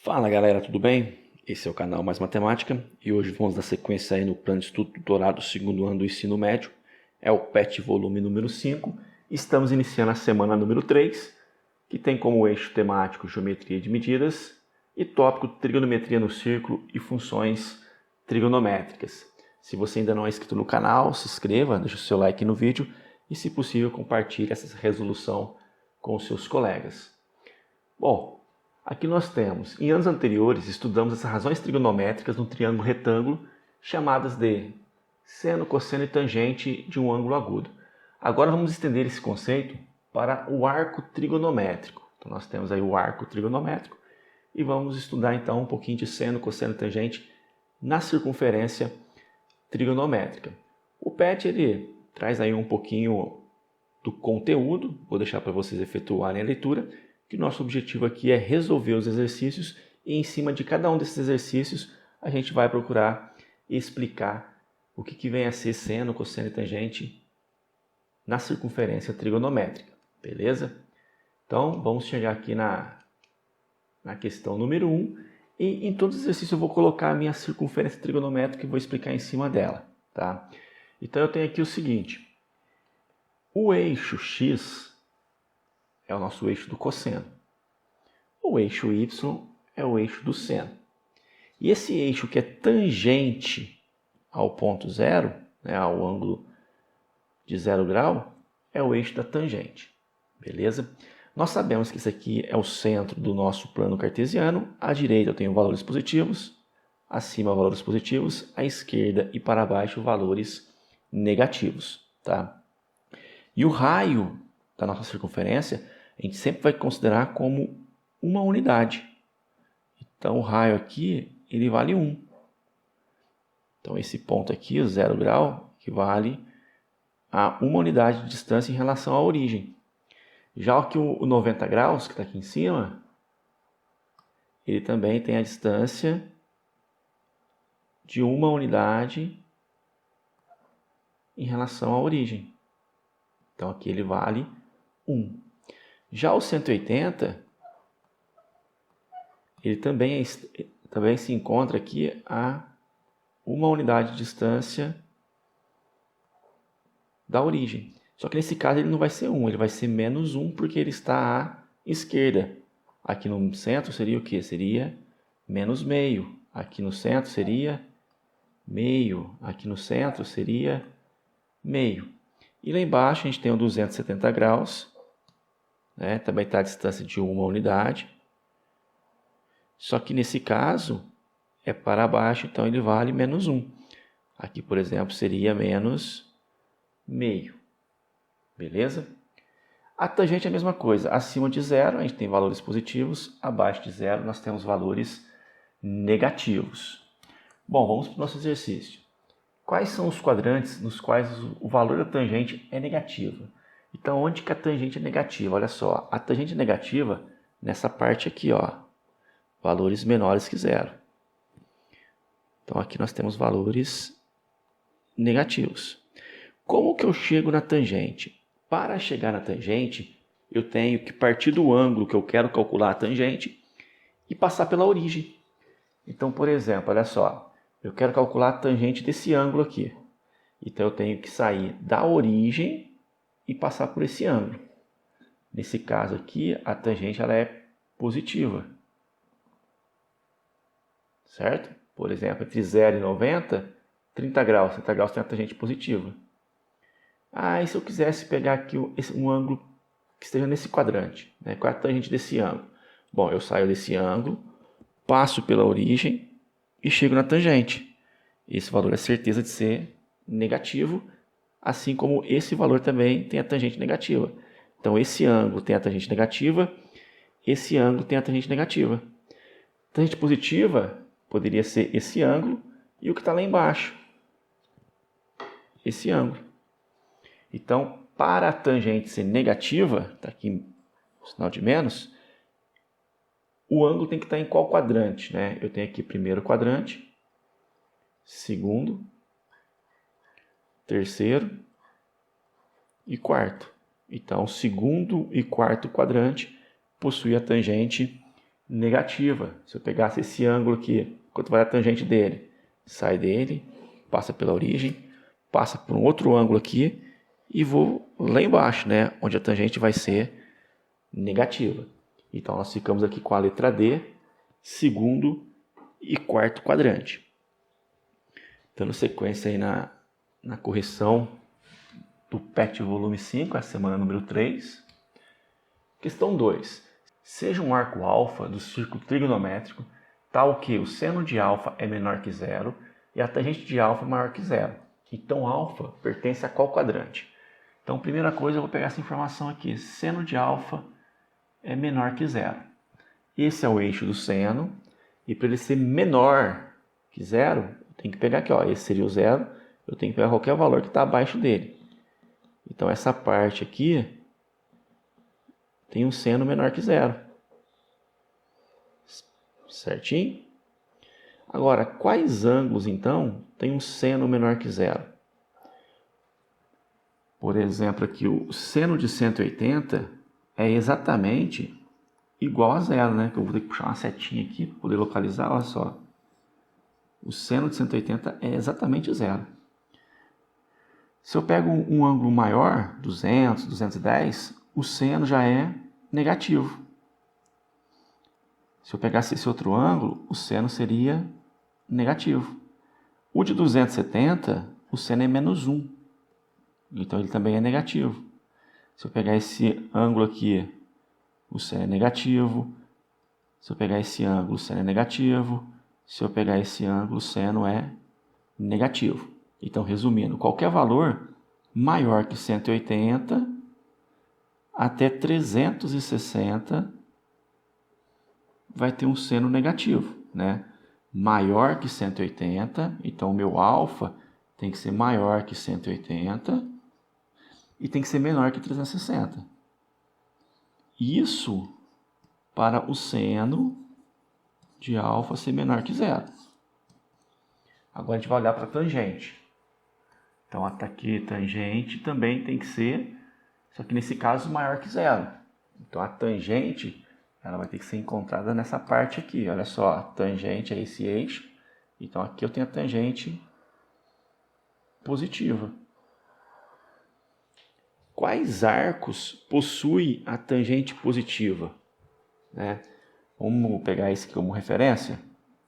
Fala galera, tudo bem? Esse é o canal Mais Matemática e hoje vamos dar sequência aí no plano de estudo doutorado do segundo ano do ensino médio. É o PET volume número 5. Estamos iniciando a semana número 3, que tem como eixo temático geometria de medidas e tópico trigonometria no círculo e funções trigonométricas. Se você ainda não é inscrito no canal, se inscreva, deixa o seu like no vídeo e, se possível, compartilhe essa resolução com os seus colegas. Bom, aqui nós temos, em anos anteriores, estudamos as razões trigonométricas no triângulo retângulo, chamadas de seno, cosseno e tangente de um ângulo agudo. Agora vamos estender esse conceito para o arco trigonométrico. Então nós temos aí o arco trigonométrico e vamos estudar então um pouquinho de seno, cosseno e tangente na circunferência trigonométrica. O PET ele traz aí um pouquinho do conteúdo, vou deixar para vocês efetuarem a leitura, que nosso objetivo aqui é resolver os exercícios e em cima de cada um desses exercícios a gente vai procurar explicar o que vem a ser seno, cosseno e tangente na circunferência trigonométrica, beleza? Então vamos chegar aqui na questão número 1 e em todos os exercícios eu vou colocar a minha circunferência trigonométrica e vou explicar em cima dela, tá? Então eu tenho aqui o seguinte, o eixo x é o nosso eixo do cosseno. O eixo y é o eixo do seno. E esse eixo que é tangente ao ponto zero, né, ao ângulo de 0 grau, é o eixo da tangente. Beleza? Nós sabemos que esse aqui é o centro do nosso plano cartesiano. À direita eu tenho valores positivos, acima valores positivos, à esquerda e para baixo valores negativos. Tá? E o raio da nossa circunferência a gente sempre vai considerar como uma unidade. Então o raio aqui ele vale 1. Então esse ponto aqui, o 0 grau, equivale a uma unidade de distância em relação à origem. Já que o 90 graus, que está aqui em cima, ele também tem a distância de uma unidade em relação à origem. Então aqui ele vale 1. Já o 180, ele também se encontra aqui a uma unidade de distância da origem. Só que nesse caso ele não vai ser 1, ele vai ser menos 1 porque ele está à esquerda. Aqui no centro seria o quê? Seria menos meio. Aqui no centro seria meio. Aqui no centro seria meio. E lá embaixo a gente tem o 270 graus. Né? Também está a distância de uma unidade. Só que nesse caso é para baixo, então ele vale menos 1. Aqui, por exemplo, seria menos meio. Beleza? A tangente é a mesma coisa. Acima de 0 a gente tem valores positivos, abaixo de 0 nós temos valores negativos. Bom, vamos para o nosso exercício. Quais são os quadrantes nos quais o valor da tangente é negativo? Então, onde que a tangente é negativa? Olha só, a tangente é negativa nessa parte aqui, ó, valores menores que 0. Então, aqui nós temos valores negativos. Como que eu chego na tangente? Para chegar na tangente, eu tenho que partir do ângulo que eu quero calcular a tangente e passar pela origem. Então, por exemplo, olha só, eu quero calcular a tangente desse ângulo aqui. Então, eu tenho que sair da origem e passar por esse ângulo. Nesse caso aqui, a tangente ela é positiva. Certo? Por exemplo, entre 0 e 90, 30 graus. 30 graus tem a tangente positiva. E se eu quisesse pegar aqui um ângulo que esteja nesse quadrante? Né? Qual é a tangente desse ângulo? Bom, eu saio desse ângulo, passo pela origem e chego na tangente. Esse valor é certeza de ser negativo, assim como esse valor também tem a tangente negativa. Então, esse ângulo tem a tangente negativa, esse ângulo tem a tangente negativa. Tangente positiva poderia ser esse ângulo e o que está lá embaixo, esse ângulo. Então, para a tangente ser negativa, está aqui o sinal de menos, o ângulo tem que estar em qual quadrante? Né? Eu tenho aqui primeiro quadrante, segundo, terceiro e quarto. Então, segundo e quarto quadrante possui a tangente negativa. Se eu pegasse esse ângulo aqui, quanto vai a tangente dele? Sai dele, passa pela origem, passa por um outro ângulo aqui e vou lá embaixo, né? Onde a tangente vai ser negativa. Então, nós ficamos aqui com a letra D, segundo e quarto quadrante. Dando sequência aí na correção do PET volume 5, a semana número 3. Questão 2. Seja um arco alfa do círculo trigonométrico tal que o seno de alfa é menor que zero e a tangente de alfa é maior que zero. Então, alfa pertence a qual quadrante? Então, primeira coisa, eu vou pegar essa informação aqui. Seno de alfa é menor que zero. Esse é o eixo do seno. E para ele ser menor que zero, eu tenho que pegar aqui, ó, esse seria o zero. Eu tenho que pegar qualquer valor que está abaixo dele. Então, essa parte aqui tem um seno menor que zero. Certinho? Agora, quais ângulos, então, tem um seno menor que zero? Por exemplo, aqui o seno de 180 é exatamente igual a zero, né? Que eu vou ter que puxar uma setinha aqui para poder localizar, olha só. O seno de 180 é exatamente zero. Se eu pego um ângulo maior, 200, 210, o seno já é negativo. Se eu pegasse esse outro ângulo, o seno seria negativo. O de 270, o seno é menos 1. Então, ele também é negativo. Se eu pegar esse ângulo aqui, o seno é negativo. Se eu pegar esse ângulo, o seno é negativo. Se eu pegar esse ângulo, o seno é negativo. Então, resumindo, qualquer valor maior que 180 até 360 vai ter um seno negativo, né? Maior que 180, então o meu alfa tem que ser maior que 180 e tem que ser menor que 360. Isso para o seno de alfa ser menor que zero. Agora a gente vai olhar para a tangente. Então, aqui tangente também tem que ser, só que nesse caso maior que zero. Então, a tangente ela vai ter que ser encontrada nessa parte aqui. Olha só, a tangente é esse eixo. Então, aqui eu tenho a tangente positiva. Quais arcos possuem a tangente positiva? Né? Vamos pegar esse aqui como referência.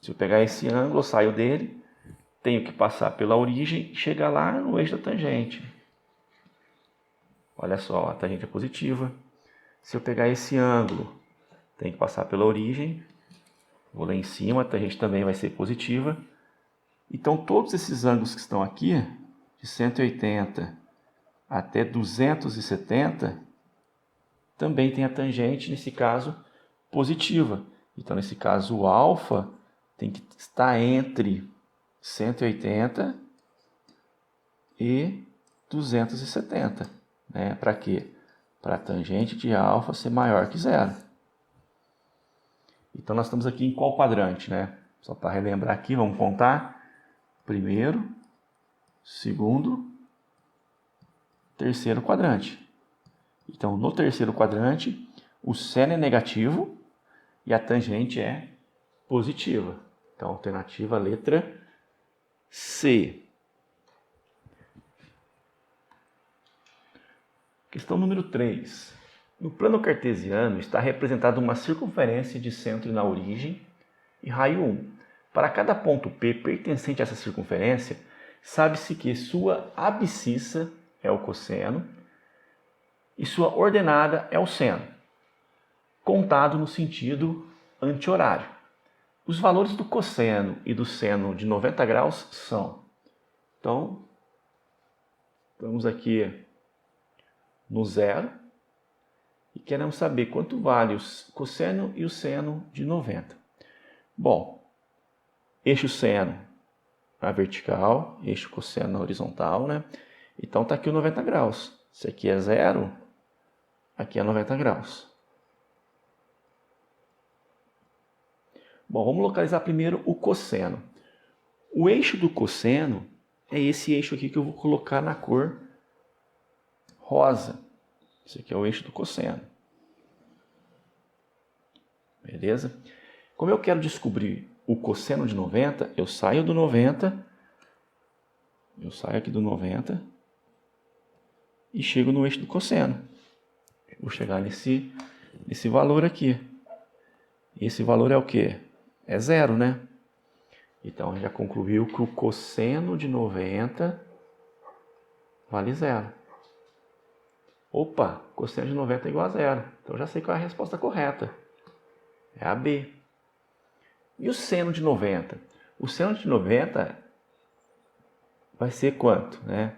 Se eu pegar esse ângulo, eu saio dele, tenho que passar pela origem e chegar lá no eixo da tangente. Olha só, a tangente é positiva. Se eu pegar esse ângulo, tenho que passar pela origem, vou lá em cima, a tangente também vai ser positiva. Então, todos esses ângulos que estão aqui, de 180 até 270, também tem a tangente, nesse caso, positiva. Então, nesse caso, o alfa tem que estar entre 180 e 270. Né? Para quê? Para a tangente de alfa ser maior que zero. Então, nós estamos aqui em qual quadrante? Né? Só para relembrar aqui, vamos contar. Primeiro, segundo, terceiro quadrante. Então, no terceiro quadrante, o seno é negativo e a tangente é positiva. Então, alternativa letra C. Questão número 3. No plano cartesiano está representada uma circunferência de centro na origem e raio 1. Para cada ponto P pertencente a essa circunferência, sabe-se que sua abscissa é o cosseno e sua ordenada é o seno, contado no sentido anti-horário. Os valores do cosseno e do seno de 90 graus são... Então, estamos aqui no zero e queremos saber quanto vale o cosseno e o seno de 90. Bom, eixo seno na vertical, eixo cosseno na horizontal, né? Então está aqui o 90 graus. Se aqui é zero, aqui é 90 graus. Bom, vamos localizar primeiro o cosseno. O eixo do cosseno é esse eixo aqui que eu vou colocar na cor rosa. Esse aqui é o eixo do cosseno. Beleza? Como eu quero descobrir o cosseno de 90, eu saio do 90, eu saio aqui do 90 e chego no eixo do cosseno. Vou chegar nesse valor aqui. E esse valor é o quê? É zero, né? Então, a gente já concluiu que o cosseno de 90 vale zero. Opa, cosseno de 90 é igual a zero. Então, eu já sei qual é a resposta correta. É a B. E o seno de 90? O seno de 90 vai ser quanto, né?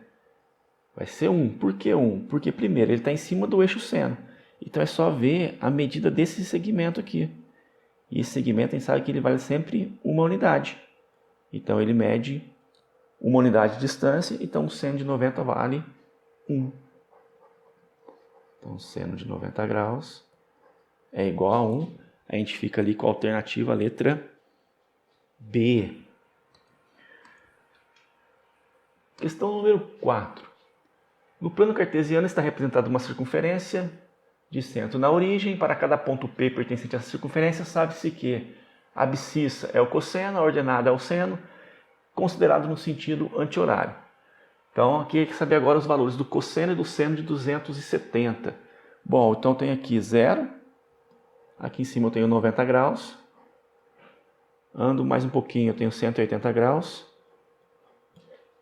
Vai ser 1. Por que 1? Porque, primeiro, ele está em cima do eixo seno. Então, é só ver a medida desse segmento aqui. E esse segmento, a gente sabe que ele vale sempre uma unidade. Então, ele mede uma unidade de distância. Então, o seno de 90 vale 1. Então, o seno de 90 graus é igual a 1. A gente fica ali com a alternativa letra B. Questão número 4. No plano cartesiano está representada uma circunferência de centro na origem. Para cada ponto P pertencente a essa circunferência, sabe-se que a abscissa é o cosseno, a ordenada é o seno, considerado no sentido anti-horário. Então, aqui tem que saber agora os valores do cosseno e do seno de 270. Bom, então tem aqui 0. Aqui em cima eu tenho 90 graus. Ando mais um pouquinho, eu tenho 180 graus.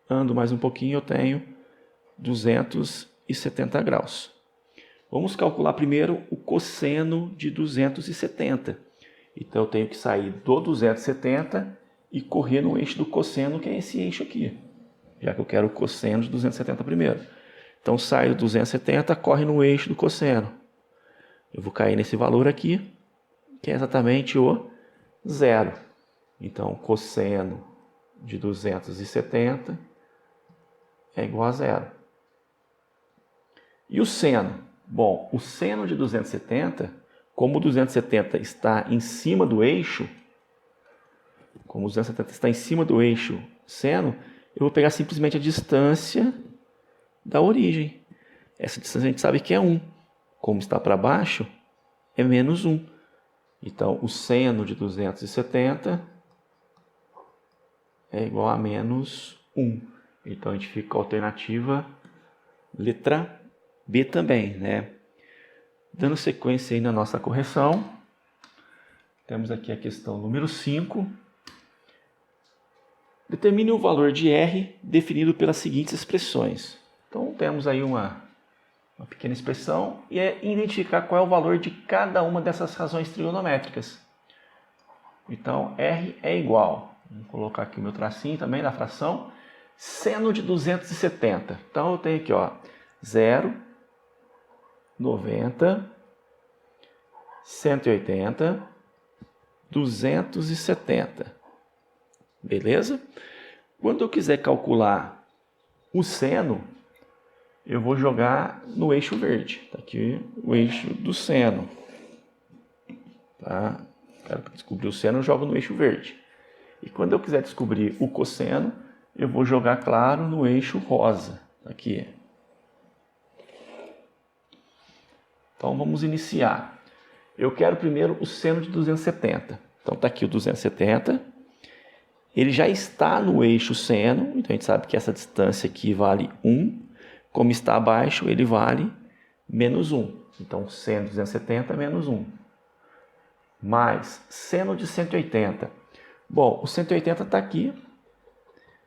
Ando mais um pouquinho, eu tenho 270 graus. Vamos calcular primeiro o cosseno de 270. Então, eu tenho que sair do 270 e correr no eixo do cosseno, que é esse eixo aqui. Já que eu quero o cosseno de 270 primeiro. Então, saio do 270, corre no eixo do cosseno. Eu vou cair nesse valor aqui, que é exatamente o zero. Então, cosseno de 270 é igual a zero. E o seno? Bom, o seno de 270, como o 270 está em cima do eixo, seno, eu vou pegar simplesmente a distância da origem. Essa distância a gente sabe que é 1. Como está para baixo, é menos 1. Então, o seno de 270 é igual a menos 1. Então, a gente fica com a alternativa letra B também, né? Dando sequência aí na nossa correção, temos aqui a questão número 5. Determine o valor de R definido pelas seguintes expressões. Então, temos aí uma pequena expressão e é identificar qual é o valor de cada uma dessas razões trigonométricas. Então, R é igual, vou colocar aqui o meu tracinho também da fração, seno de 270. Então, eu tenho aqui, ó, 0, 90, 180, 270. Beleza? Quando eu quiser calcular o seno, eu vou jogar no eixo verde. Está aqui o eixo do seno. Tá? Quero descobrir o seno, eu jogo no eixo verde. E quando eu quiser descobrir o cosseno, eu vou jogar, claro, no eixo rosa. Tá aqui. Então, vamos iniciar. Eu quero primeiro o seno de 270. Então, está aqui o 270. Ele já está no eixo seno. Então, a gente sabe que essa distância aqui vale 1. Como está abaixo, ele vale menos 1. Então, seno de 270 é menos 1. Mais seno de 180. Bom, o 180 está aqui.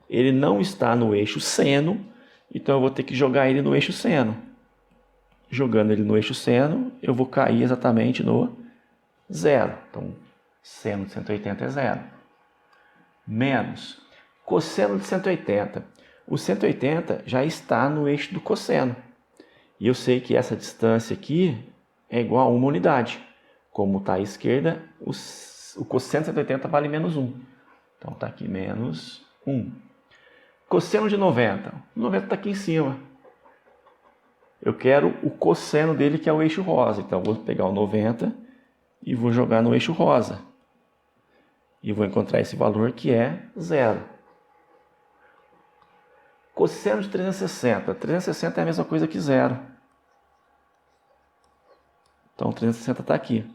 Ele não está no eixo seno. Então, eu vou ter que jogar ele no eixo seno. Jogando ele no eixo seno, eu vou cair exatamente no zero. Então, seno de 180 é zero. Menos cosseno de 180. O 180 já está no eixo do cosseno. E eu sei que essa distância aqui é igual a uma unidade. Como está à esquerda, o cosseno de 180 vale menos 1. Então, está aqui menos 1. Cosseno de 90. O 90 está aqui em cima. Eu quero o cosseno dele, que é o eixo rosa. Então, eu vou pegar o 90 e vou jogar no eixo rosa. E vou encontrar esse valor que é zero. Cosseno de 360. 360 é a mesma coisa que zero. Então, 360 está aqui.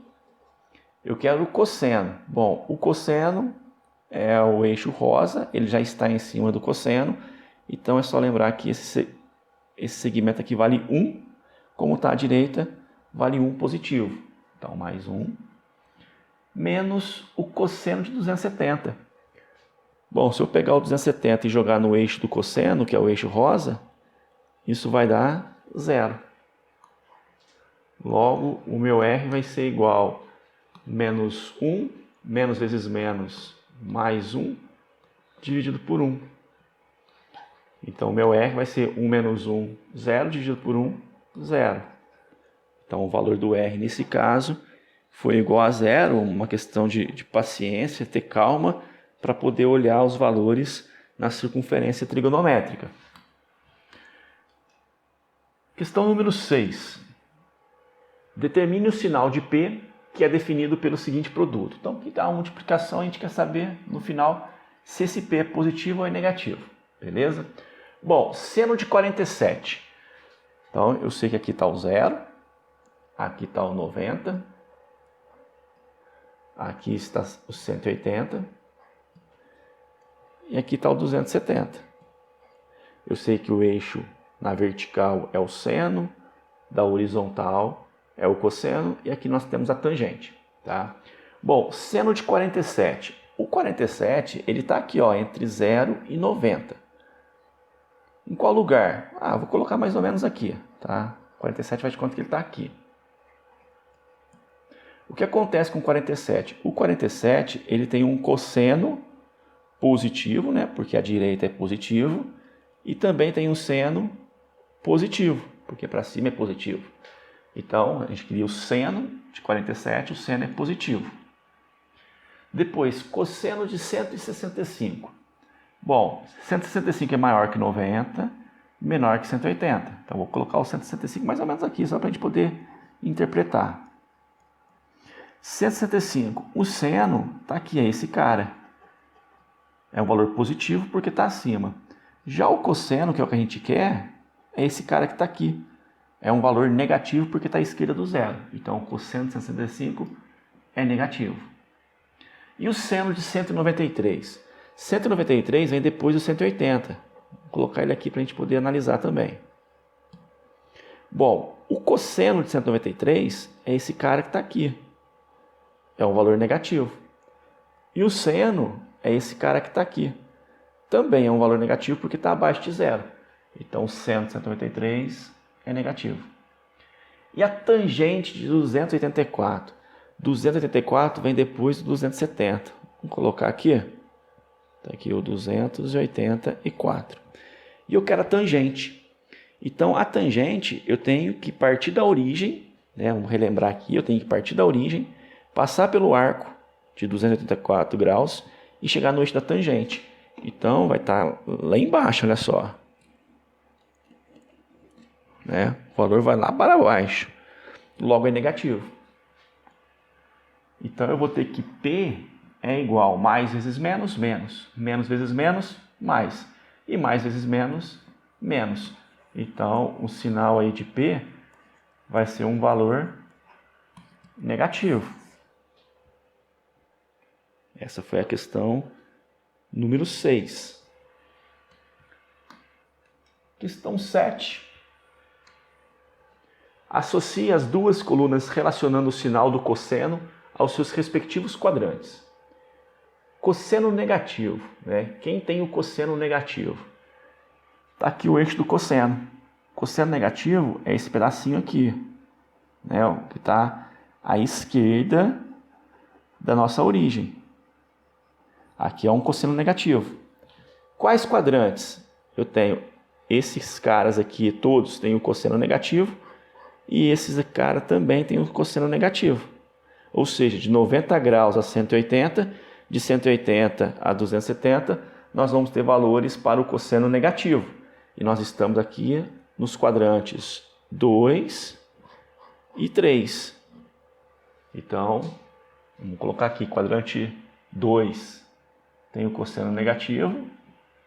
Eu quero o cosseno. Bom, o cosseno é o eixo rosa, ele já está em cima do cosseno. Então é só lembrar que esse segmento aqui vale 1. Como está à direita, vale 1 positivo. Então mais 1 menos o cosseno de 270. Bom, se eu pegar o 270 e jogar no eixo do cosseno, que é o eixo rosa, isso vai dar 0. Logo, o meu R vai ser igual a menos 1, menos vezes menos, mais 1, dividido por 1. Então, o meu R vai ser 1 menos 1, 0, dividido por 1, 0. Então, o valor do R, nesse caso, foi igual a 0, uma questão de paciência, ter calma, para poder olhar os valores na circunferência trigonométrica. Questão número 6. Determine o sinal de P, que é definido pelo seguinte produto. Então, aqui dá uma multiplicação, a gente quer saber, no final, se esse P é positivo ou é negativo. Beleza? Bom, seno de 47. Então, eu sei que aqui está o 0, aqui está o 90, aqui está o 180 e aqui está o 270. Eu sei que o eixo na vertical é o seno, da horizontal é o cosseno e aqui nós temos a tangente. Tá? Bom, seno de 47. O 47 ele está aqui ó, entre 0 e 90. Em qual lugar? Vou colocar mais ou menos aqui. Tá? 47 faz de conta que ele está aqui. O que acontece com o 47? O 47 ele tem um cosseno positivo, né? Porque a direita é positivo, e também tem um seno positivo, porque para cima é positivo. Então, a gente cria o seno de 47, o seno é positivo. Depois, cosseno de 165. Bom, 165 é maior que 90, menor que 180. Então, vou colocar o 165 mais ou menos aqui, só para a gente poder interpretar. 165, o seno está aqui, é esse cara. É um valor positivo porque está acima. Já o cosseno, que é o que a gente quer, é esse cara que está aqui. É um valor negativo porque está à esquerda do zero. Então, o cosseno de 165 é negativo. E o seno de 193? 193 vem depois do 180. Vou colocar ele aqui para a gente poder analisar também. Bom, o cosseno de 193 é esse cara que está aqui. É um valor negativo. E o seno é esse cara que está aqui. Também é um valor negativo porque está abaixo de zero. Então, o seno de 193 é negativo. E a tangente de 284? 284 vem depois do 270. Vamos colocar aqui. Está aqui o 284. E eu quero a tangente. Então, a tangente, eu tenho que partir da origem, né? Vamos relembrar aqui, eu tenho que partir da origem, passar pelo arco de 284 graus e chegar no eixo da tangente. Então, vai estar lá embaixo, olha só. Né? O valor vai lá para baixo. Logo é negativo. Então, eu vou ter que P é igual mais vezes menos, menos. Menos vezes menos, mais. E mais vezes menos, menos. Então, o sinal aí de P vai ser um valor negativo. Essa foi a questão número 6. Questão 7. Associe as duas colunas relacionando o sinal do cosseno aos seus respectivos quadrantes. Cosseno negativo. Né? Quem tem o cosseno negativo? Está aqui o eixo do cosseno. Cosseno negativo é esse pedacinho aqui, né? Que está à esquerda da nossa origem. Aqui é um cosseno negativo. Quais quadrantes? Eu tenho esses caras aqui, todos têm o cosseno negativo, e esses caras também têm o cosseno negativo. Ou seja, de 90 graus a 180, de 180 a 270, nós vamos ter valores para o cosseno negativo. E nós estamos aqui nos quadrantes 2 e 3. Então, vamos colocar aqui, quadrante 2 tem o cosseno negativo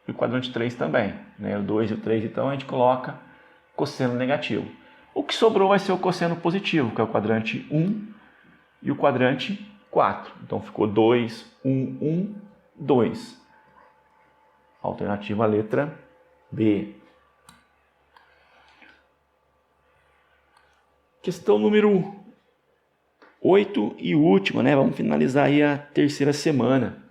e o quadrante 3 também. Né? O 2 e o 3, então, a gente coloca cosseno negativo. O que sobrou vai ser o cosseno positivo, que é o quadrante 1 e o quadrante 4. 4. Então ficou 2, 1, 1, 2. Alternativa letra B. Questão número 8 e última, né? Vamos finalizar aí a terceira semana.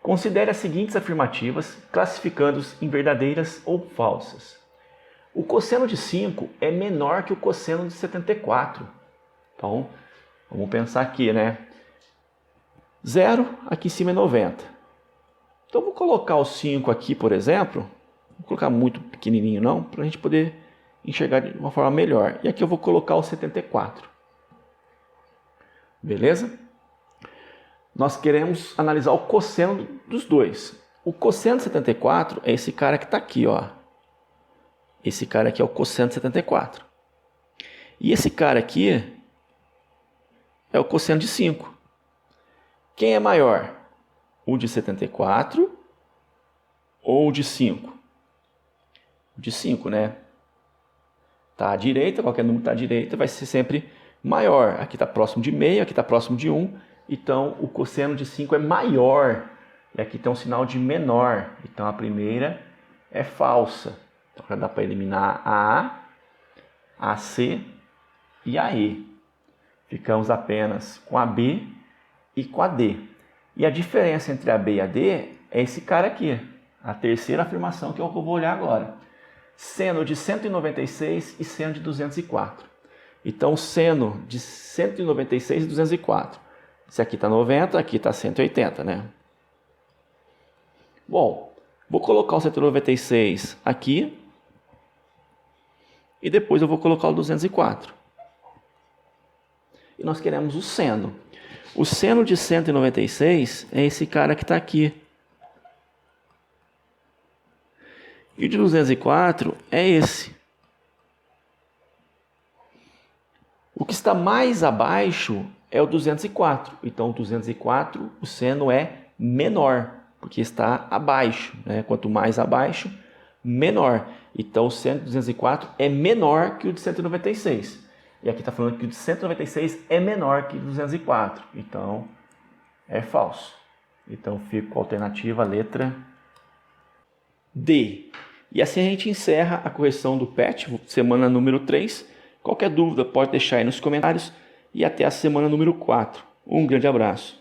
Considere as seguintes afirmativas, classificando-as em verdadeiras ou falsas. O cosseno de 5 é menor que o cosseno de 74. Então, vamos pensar aqui, né? 0, aqui em cima é 90. Então, vou colocar o 5 aqui, por exemplo. Não vou colocar muito pequenininho, não, para a gente poder enxergar de uma forma melhor. E aqui eu vou colocar o 74. Beleza? Nós queremos analisar o cosseno dos dois. O cosseno de 74 é esse cara que está aqui, ó. Esse cara aqui é o cosseno de 74. E esse cara aqui é o cosseno de 5. Quem é maior? O de 74 ou o de 5? O de 5, né? Tá à direita, qualquer número que está à direita vai ser sempre maior. Aqui está próximo de meio, aqui está próximo de 1. Então, o cosseno de 5 é maior. E aqui tem um sinal de menor. Então, a primeira é falsa. Então, já dá para eliminar a A, a C e a E. Ficamos apenas com a B e com a D. E a diferença entre a B e a D é esse cara aqui. A terceira afirmação que eu vou olhar agora. Seno de 196 e seno de 204. Então, seno de 196 e 204. Esse aqui está 90, aqui está 180, né? Bom, vou colocar o 196 aqui. E depois eu vou colocar o 204. E nós queremos o seno. O seno de 196 é esse cara que está aqui. E o de 204 é esse. O que está mais abaixo é o 204. Então, o 204, o seno é menor, porque está abaixo, né? Quanto mais abaixo, menor. Então, o seno de 204 é menor que o de 196. E aqui está falando que o de 196 é menor que o de 204. Então, é falso. Então, fica com a alternativa letra D. E assim a gente encerra a correção do PET, semana número 3. Qualquer dúvida pode deixar aí nos comentários. E até a semana número 4. Um grande abraço.